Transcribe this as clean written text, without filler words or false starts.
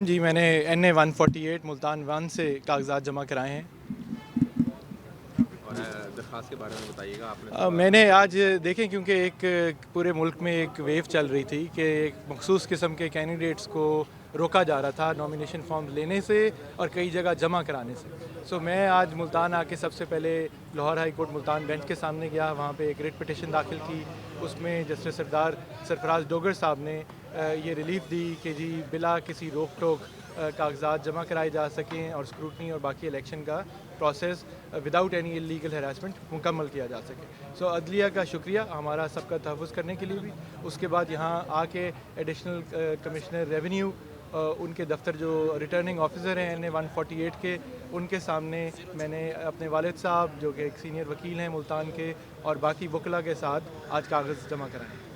جی میں نے NA-148 ملتان 1 سے کاغذات جمع کرائے ہیں. اور درخواست کے بارے میں بتائیے گا. آپ نے میں نے آج دیکھیں کیونکہ ایک پورے ملک میں ایک ویو چل رہی تھی کہ ایک مخصوص قسم کے کینڈیڈیٹس کو روکا جا رہا تھا نامینیشن فارم لینے سے اور کئی جگہ جمع کرانے سے. میں آج ملتان آ کے سب سے پہلے Lahore high court Multan bench کے سامنے گیا. وہاں پہ ایک ریٹ پٹیشن داخل کی. اس میں جسٹس سردار سرفراز ڈوگر صاحب نے یہ ریلیف دی کہ جی بلا کسی روک ٹوک کاغذات جمع کرائے جا سکیں اور اسکروٹنی اور باقی الیکشن کا process without any illegal harassment مکمل کیا جا سکے. عدلیہ کا شکریہ ہمارا سب کا تحفظ کرنے کے لیے بھی. اس کے بعد یہاں آ کے ایڈیشنل کمشنر ریونیو ان کے دفتر جو ریٹرننگ آفیسر ہیں NA-148 کے, ان کے سامنے میں نے اپنے والد صاحب جو کہ ایک سینئر وکیل ہیں ملتان کے اور باقی وکلاء کے ساتھ آج کاغذ جمع کرائے.